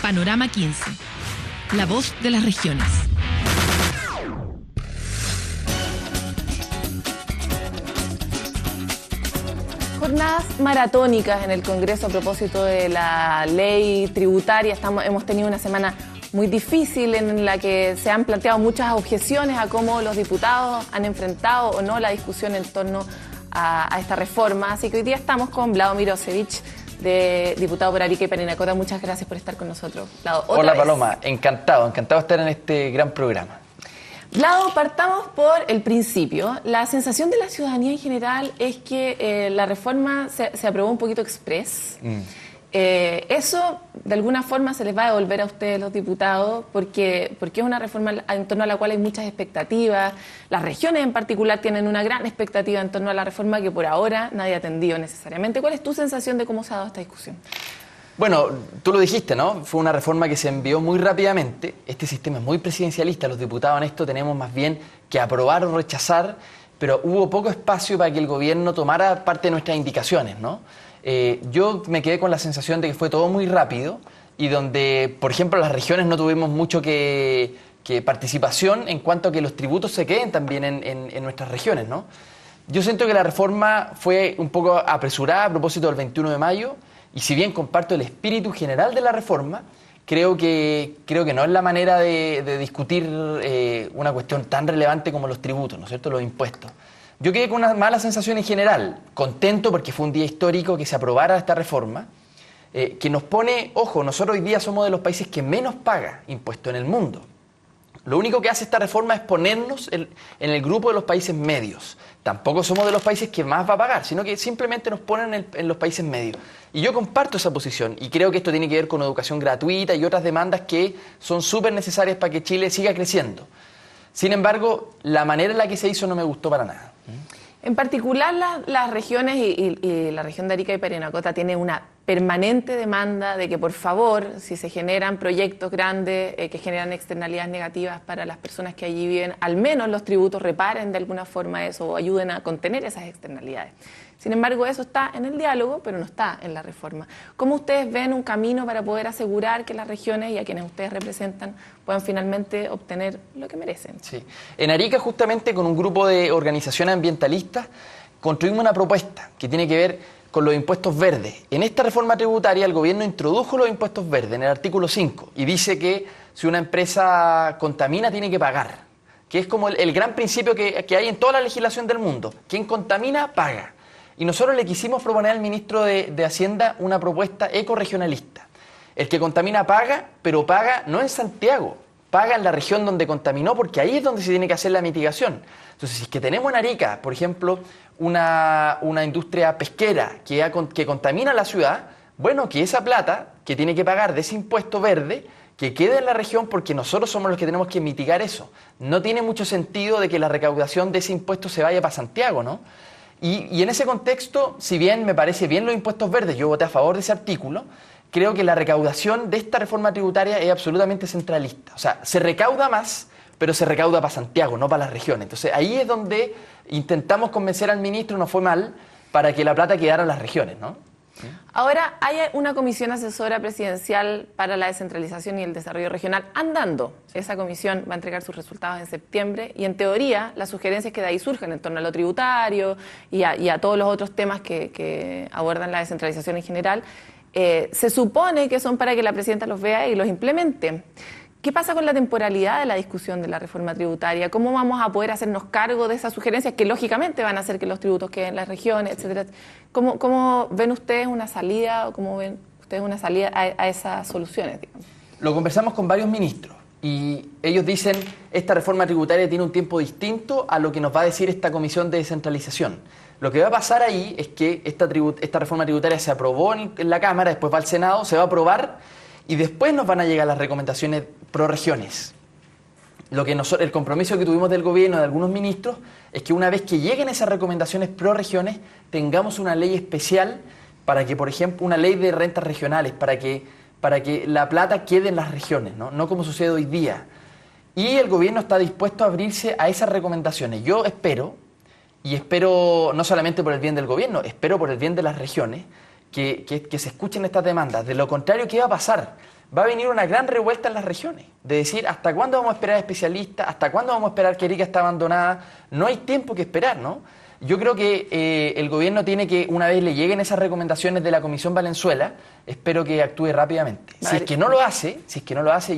Panorama 15. La voz de las regiones. Jornadas maratónicas en el Congreso a propósito de la ley tributaria. Hemos tenido una semana muy difícil en la que se han planteado muchas objeciones a cómo los diputados han enfrentado o no la discusión en torno a esta reforma. Así que hoy día estamos con Vlado Mirosevich, diputado por Arica y Parinacota. Muchas gracias por estar con nosotros, Vlado. Hola Paloma, encantado de estar en este gran programa. Vlado, partamos por el principio. La sensación de la ciudadanía en general es que la reforma se aprobó un poquito express. Eso, de alguna forma, se les va a devolver a ustedes, los diputados, porque es una reforma en torno a la cual hay muchas expectativas. Las regiones en particular tienen una gran expectativa en torno a la reforma que por ahora nadie ha atendido necesariamente. ¿Cuál es tu sensación de cómo se ha dado esta discusión? Bueno, tú lo dijiste, ¿no? Fue una reforma que se envió muy rápidamente. Este sistema es muy presidencialista. Los diputados en esto tenemos más bien que aprobar o rechazar, pero hubo poco espacio para que el gobierno tomara parte de nuestras indicaciones, ¿no? Yo me quedé con la sensación de que fue todo muy rápido y donde, por ejemplo, las regiones no tuvimos mucho que participación en cuanto a que los tributos se queden también en nuestras regiones, ¿no? Yo siento que la reforma fue un poco apresurada a propósito del 21 de mayo y si bien comparto el espíritu general de la reforma, creo que no es la manera de discutir una cuestión tan relevante como los tributos, ¿no es cierto?, los impuestos. Yo quedé con una mala sensación en general, contento porque fue un día histórico que se aprobara esta reforma, que nos pone, ojo, nosotros hoy día somos de los países que menos paga impuestos en el mundo. Lo único que hace esta reforma es ponernos en el grupo de los países medios. Tampoco somos de los países que más va a pagar, sino que simplemente nos ponen en los países medios. Y yo comparto esa posición y creo que esto tiene que ver con educación gratuita y otras demandas que son súper necesarias para que Chile siga creciendo. Sin embargo, la manera en la que se hizo no me gustó para nada. En particular, las regiones y la región de Arica y Parinacota tiene una permanente demanda de que, por favor, si se generan proyectos grandes que generan externalidades negativas para las personas que allí viven, al menos los tributos reparen de alguna forma eso o ayuden a contener esas externalidades. Sin embargo, eso está en el diálogo, pero no está en la reforma. ¿Cómo ustedes ven un camino para poder asegurar que las regiones y a quienes ustedes representan puedan finalmente obtener lo que merecen? Sí. En Arica, justamente con un grupo de organizaciones ambientalistas, construimos una propuesta que tiene que ver con los impuestos verdes. En esta reforma tributaria, el gobierno introdujo los impuestos verdes en el artículo 5 y dice que si una empresa contamina, tiene que pagar, que es como el gran principio que hay en toda la legislación del mundo. Quien contamina, paga. Y nosotros le quisimos proponer al ministro de Hacienda una propuesta ecorregionalista. El que contamina paga, pero paga no en Santiago, paga en la región donde contaminó, porque ahí es donde se tiene que hacer la mitigación. Entonces, si es que tenemos en Arica, por ejemplo, una industria pesquera que contamina la ciudad, bueno, que esa plata que tiene que pagar de ese impuesto verde, que quede en la región porque nosotros somos los que tenemos que mitigar eso. No tiene mucho sentido de que la recaudación de ese impuesto se vaya para Santiago, ¿no? Y en ese contexto, si bien me parece bien los impuestos verdes, yo voté a favor de ese artículo, creo que la recaudación de esta reforma tributaria es absolutamente centralista. O sea, se recauda más, pero se recauda para Santiago, no para las regiones. Entonces, ahí es donde intentamos convencer al ministro, no fue mal, para que la plata quedara en las regiones, ¿no? Ahora, hay una comisión asesora presidencial para la descentralización y el desarrollo regional andando. Esa comisión va a entregar sus resultados en septiembre y, en teoría, las sugerencias que de ahí surgen en torno a lo tributario y a todos los otros temas que abordan la descentralización en general, se supone que son para que la presidenta los vea y los implemente. ¿Qué pasa con la temporalidad de la discusión de la reforma tributaria? ¿Cómo vamos a poder hacernos cargo de esas sugerencias que lógicamente van a hacer que los tributos queden en las regiones, etcétera? ¿Cómo ven ustedes una salida o cómo ven ustedes una salida a esas soluciones, digamos? Lo conversamos con varios ministros y ellos dicen esta reforma tributaria tiene un tiempo distinto a lo que nos va a decir esta comisión de descentralización. Lo que va a pasar ahí es que esta reforma tributaria se aprobó en la Cámara, después va al Senado, se va a aprobar y después nos van a llegar las recomendaciones pro regiones. El compromiso que tuvimos del gobierno, de algunos ministros, es que una vez que lleguen esas recomendaciones pro regiones, tengamos una ley especial para que, por ejemplo, una ley de rentas regionales, para que la plata quede en las regiones, no como sucede hoy día. Y el gobierno está dispuesto a abrirse a esas recomendaciones. Yo espero, y espero no solamente por el bien del gobierno, espero por el bien de las regiones, que se escuchen estas demandas. De lo contrario, ¿qué va a pasar? Va a venir una gran revuelta en las regiones, de decir, ¿hasta cuándo vamos a esperar especialistas? ¿Hasta cuándo vamos a esperar que Arica está abandonada? No hay tiempo que esperar, ¿no? Yo creo que el gobierno tiene que, una vez le lleguen esas recomendaciones de la Comisión Valenzuela, espero que actúe rápidamente. Si es que no lo hace,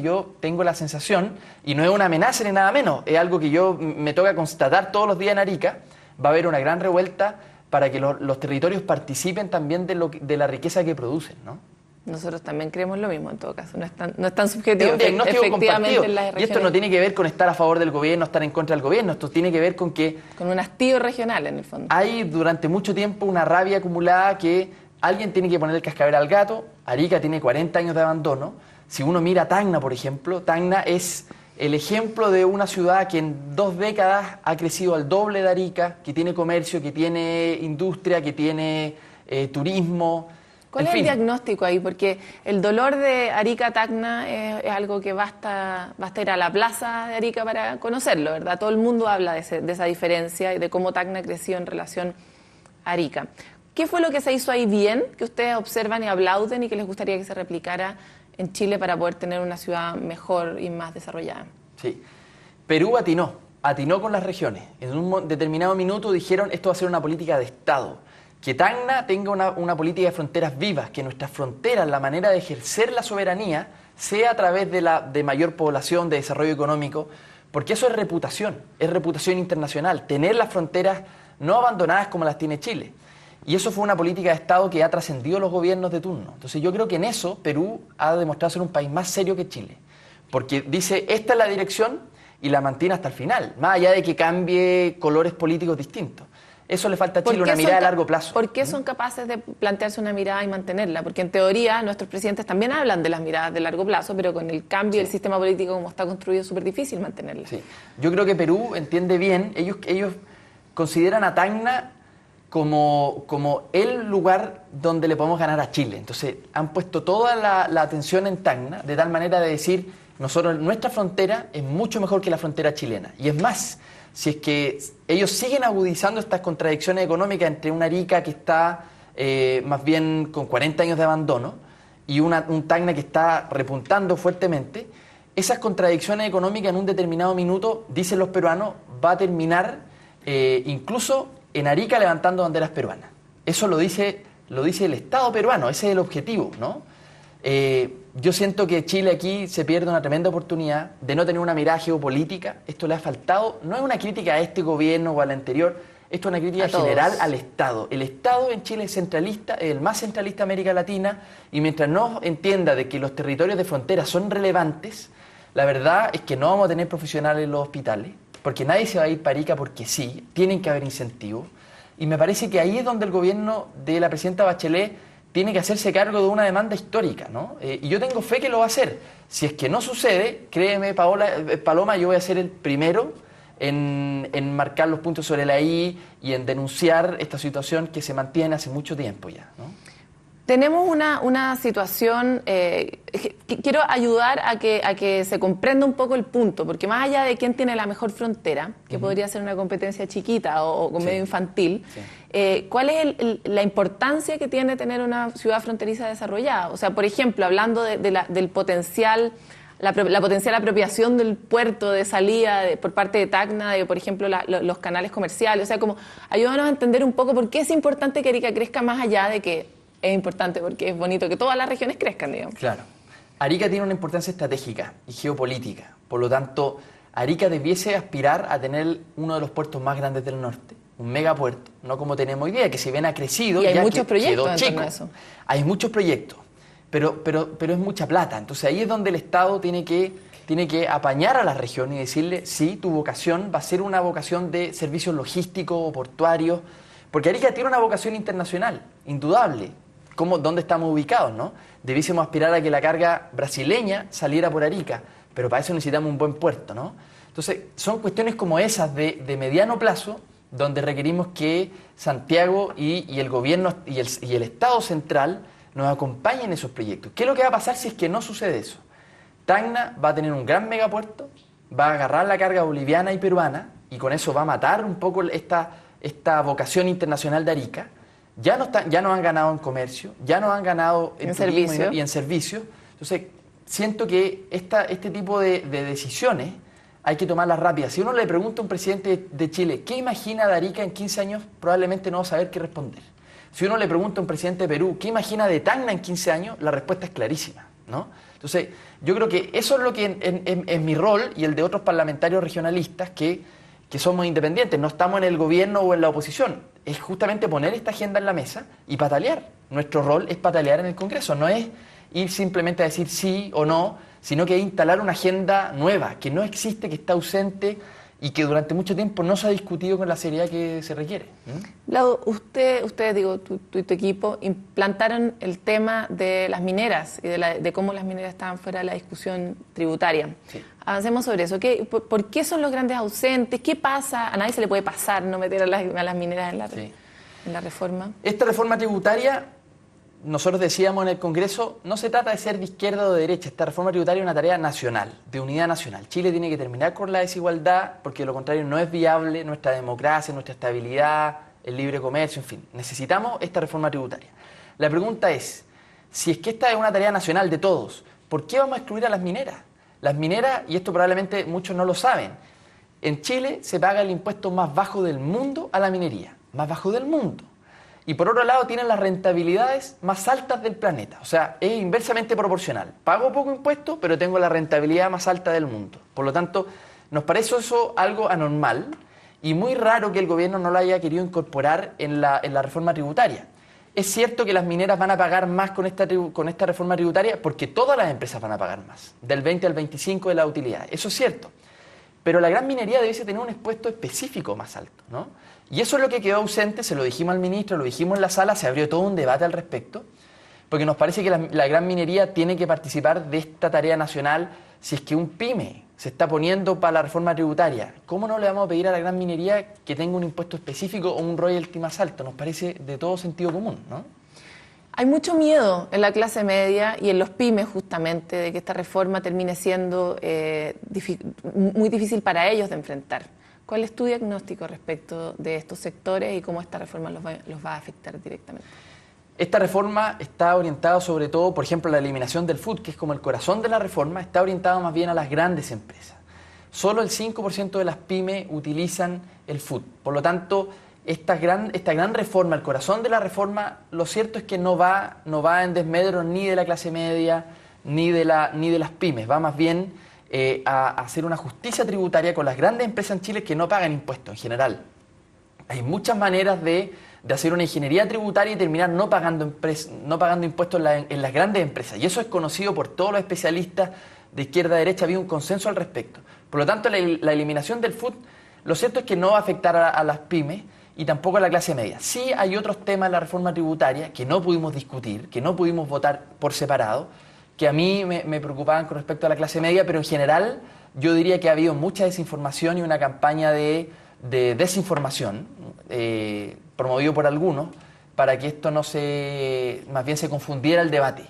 yo tengo la sensación, y no es una amenaza ni nada menos, es algo que yo me toca constatar todos los días en Arica, va a haber una gran revuelta para que los territorios participen también de la riqueza que producen, ¿no? Nosotros también creemos lo mismo en todo caso, no es tan subjetivo. Es un diagnóstico compartido. En las regiones, y esto no tiene que ver con estar a favor del gobierno, estar en contra del gobierno, esto tiene que ver con que... Con un hastío regional en el fondo. Hay durante mucho tiempo una rabia acumulada que alguien tiene que poner el cascabel al gato. Arica tiene 40 años de abandono. Si uno mira Tacna, por ejemplo, Tacna es el ejemplo de una ciudad que en 2 décadas ha crecido al doble de Arica, que tiene comercio, que tiene industria, que tiene turismo. ¿Cuál es el diagnóstico ahí? Porque el dolor de Arica-Tacna es algo que basta ir a la plaza de Arica para conocerlo, ¿verdad? Todo el mundo habla de esa diferencia y de cómo Tacna creció en relación a Arica. ¿Qué fue lo que se hizo ahí bien, que ustedes observan y aplauden y que les gustaría que se replicara en Chile para poder tener una ciudad mejor y más desarrollada? Sí. Perú atinó con las regiones. En un determinado minuto dijeron, esto va a ser una política de Estado. Que Tacna tenga una política de fronteras vivas, que nuestras fronteras, la manera de ejercer la soberanía, sea a través de mayor población, de desarrollo económico, porque eso es reputación internacional, tener las fronteras no abandonadas como las tiene Chile. Y eso fue una política de Estado que ha trascendido los gobiernos de turno. Entonces yo creo que en eso Perú ha demostrado ser un país más serio que Chile, porque dice, esta es la dirección y la mantiene hasta el final, más allá de que cambie colores políticos distintos. Eso le falta a Chile, una mirada a largo plazo. ¿Por qué son capaces de plantearse una mirada y mantenerla? Porque en teoría nuestros presidentes también hablan de las miradas de largo plazo, pero con el cambio del sistema político como está construido es súper difícil mantenerla. Sí. Yo creo que Perú entiende bien, ellos consideran a Tacna como el lugar donde le podemos ganar a Chile. Entonces han puesto toda la atención en Tacna, de tal manera de decir, nuestra frontera es mucho mejor que la frontera chilena. Y es más, si es que ellos siguen agudizando estas contradicciones económicas entre una Arica que está más bien con 40 años de abandono y un Tacna que está repuntando fuertemente, esas contradicciones económicas en un determinado minuto, dicen los peruanos, va a terminar incluso en Arica levantando banderas peruanas. Eso lo dice el Estado peruano, ese es el objetivo, ¿no? Yo siento que Chile aquí se pierde una tremenda oportunidad de no tener una mirada geopolítica. Esto le ha faltado, no es una crítica a este gobierno o al anterior, esto es una crítica general al Estado. El Estado en Chile es centralista, es el más centralista de América Latina, y mientras no entienda de que los territorios de frontera son relevantes, la verdad es que no vamos a tener profesionales en los hospitales, porque nadie se va a ir para Arica porque sí, tienen que haber incentivos. Y me parece que ahí es donde el gobierno de la presidenta Bachelet tiene que hacerse cargo de una demanda histórica, ¿no? Y yo tengo fe que lo va a hacer. Si es que no sucede, créeme, Paloma, yo voy a ser el primero en marcar los puntos sobre la I y en denunciar esta situación que se mantiene hace mucho tiempo ya, ¿no? Tenemos una situación, quiero ayudar a que se comprenda un poco el punto, porque más allá de quién tiene la mejor frontera, que podría ser una competencia chiquita o medio infantil, ¿cuál es la importancia que tiene tener una ciudad fronteriza desarrollada? O sea, por ejemplo, hablando del potencial, la potencial apropiación del puerto de salida por parte de Tacna, por ejemplo, los canales comerciales, o sea, como ayúdanos a entender un poco por qué es importante que Arica crezca más allá de que es importante porque es bonito que todas las regiones crezcan, digamos. Claro. Arica tiene una importancia estratégica y geopolítica. Por lo tanto, Arica debiese aspirar a tener uno de los puertos más grandes del norte, un megapuerto, no como tenemos hoy día, que si bien ha crecido, y hay ya muchos proyectos quedó en chico. torno a eso. Hay muchos proyectos, pero es mucha plata. Entonces ahí es donde el Estado tiene que apañar a la región y decirle, sí, tu vocación va a ser una vocación de servicios logísticos o portuarios, porque Arica tiene una vocación internacional, indudable. ¿Dónde estamos ubicados, no? Debiésemos aspirar a que la carga brasileña saliera por Arica, pero para eso necesitamos un buen puerto, ¿no? Entonces, son cuestiones como esas de mediano plazo, donde requerimos que Santiago y el gobierno y el Estado central nos acompañen en esos proyectos. ¿Qué es lo que va a pasar si es que no sucede eso? Tacna va a tener un gran megapuerto, va a agarrar la carga boliviana y peruana, y con eso va a matar un poco esta vocación internacional de Arica. ya no han ganado en comercio, ya no han ganado en turismo y en servicios. Entonces, siento que este tipo de decisiones hay que tomarlas rápidas. Si uno le pregunta a un presidente de Chile, ¿qué imagina de Arica en 15 años? Probablemente no va a saber qué responder. Si uno le pregunta a un presidente de Perú, ¿qué imagina de Tacna en 15 años? La respuesta es clarísima, ¿no? Entonces, yo creo que eso es lo que en mi rol y el de otros parlamentarios regionalistas que somos independientes, no estamos en el gobierno o en la oposición, es justamente poner esta agenda en la mesa y patalear. Nuestro rol es patalear en el Congreso, no es ir simplemente a decir sí o no, sino que instalar una agenda nueva, que no existe, que está ausente y que durante mucho tiempo no se ha discutido con la seriedad que se requiere. Lau, ustedes, digo, tú y tu equipo, implantaron el tema de las mineras y de cómo las mineras estaban fuera de la discusión tributaria. Sí. Avancemos sobre eso. ¿Por qué son los grandes ausentes? ¿Qué pasa? A nadie se le puede pasar no meter a las mineras en la reforma. Esta reforma tributaria, nosotros decíamos en el Congreso, no se trata de ser de izquierda o de derecha. Esta reforma tributaria es una tarea nacional, de unidad nacional. Chile tiene que terminar con la desigualdad porque de lo contrario no es viable nuestra democracia, nuestra estabilidad, el libre comercio, en fin. Necesitamos esta reforma tributaria. La pregunta es, si es que esta es una tarea nacional de todos, ¿por qué vamos a excluir a las mineras? Las mineras, y esto probablemente muchos no lo saben, en Chile se paga el impuesto más bajo del mundo a la minería, más bajo del mundo. Y por otro lado tienen las rentabilidades más altas del planeta. O sea, es inversamente proporcional. Pago poco impuesto, pero tengo la rentabilidad más alta del mundo. Por lo tanto, nos parece eso algo anormal y muy raro que el gobierno no lo haya querido incorporar en la reforma tributaria. Es cierto que las mineras van a pagar más con esta reforma tributaria porque todas las empresas van a pagar más, del 20 al 25 de la utilidad. Eso es cierto. Pero la gran minería debiese tener un impuesto específico más alto, ¿no? Y eso es lo que quedó ausente, se lo dijimos al ministro, lo dijimos en la sala, se abrió todo un debate al respecto, porque nos parece que la gran minería tiene que participar de esta tarea nacional si es que un pyme se está poniendo para la reforma tributaria. ¿Cómo no le vamos a pedir a la gran minería que tenga un impuesto específico o un royalty más alto? Nos parece de todo sentido común, ¿no? Hay mucho miedo en la clase media y en los pymes justamente de que esta reforma termine siendo muy difícil para ellos de enfrentar. ¿Cuál es tu diagnóstico respecto de estos sectores y cómo esta reforma los va a afectar directamente? Esta reforma está orientada sobre todo, por ejemplo, la eliminación del FUT, que es como el corazón de la reforma, está orientada más bien a las grandes empresas. Solo el 5% de las pymes utilizan el FUT. Por lo tanto, esta gran reforma, el corazón de la reforma, lo cierto es que no va en desmedro ni de la clase media ni de las pymes, va más bien a hacer una justicia tributaria con las grandes empresas en Chile que no pagan impuestos en general. Hay muchas maneras de hacer una ingeniería tributaria y terminar no pagando impuestos en las grandes empresas. Y eso es conocido por todos los especialistas de izquierda a derecha, había un consenso al respecto. Por lo tanto, la eliminación del FUT, lo cierto es que no va a afectar a las pymes y tampoco a la clase media. Sí hay otros temas en la reforma tributaria que no pudimos discutir, que no pudimos votar por separado, que a mí me preocupaban con respecto a la clase media, pero en general yo diría que ha habido mucha desinformación y una campaña de desinformación promovido por algunos para que esto más bien se confundiera el debate.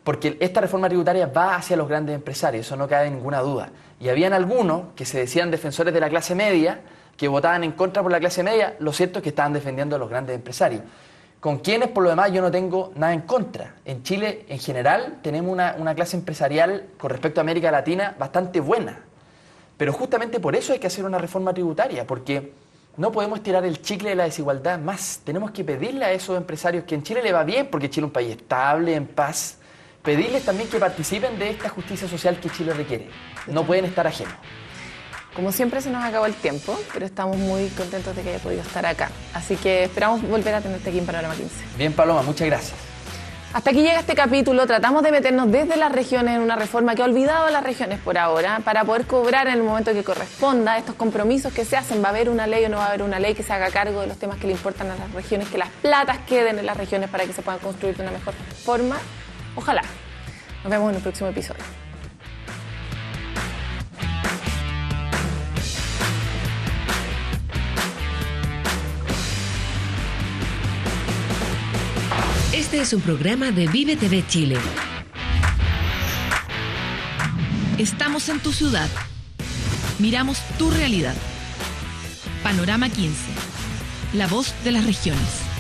Porque esta reforma tributaria va hacia los grandes empresarios, eso no cabe ninguna duda. Y habían algunos que se decían defensores de la clase media, que votaban en contra por la clase media, lo cierto es que estaban defendiendo a los grandes empresarios. Con quienes, por lo demás, yo no tengo nada en contra. En Chile, en general, tenemos una clase empresarial con respecto a América Latina bastante buena. Pero justamente por eso hay que hacer una reforma tributaria, porque no podemos tirar el chicle de la desigualdad más. Tenemos que pedirle a esos empresarios que en Chile le va bien, porque Chile es un país estable, en paz, pedirles también que participen de esta justicia social que Chile requiere. No pueden estar ajenos. Como siempre se nos acabó el tiempo, pero estamos muy contentos de que haya podido estar acá. Así que esperamos volver a tenerte aquí en Panorama 15. Bien, Paloma, muchas gracias. Hasta aquí llega este capítulo. Tratamos de meternos desde las regiones en una reforma que ha olvidado a las regiones por ahora para poder cobrar en el momento que corresponda estos compromisos que se hacen. ¿Va a haber una ley o no va a haber una ley que se haga cargo de los temas que le importan a las regiones, que las platas queden en las regiones para que se puedan construir de una mejor forma? Ojalá. Nos vemos en el próximo episodio. Este es un programa de Vive TV Chile. Estamos en tu ciudad. Miramos tu realidad. Panorama 15. La voz de las regiones.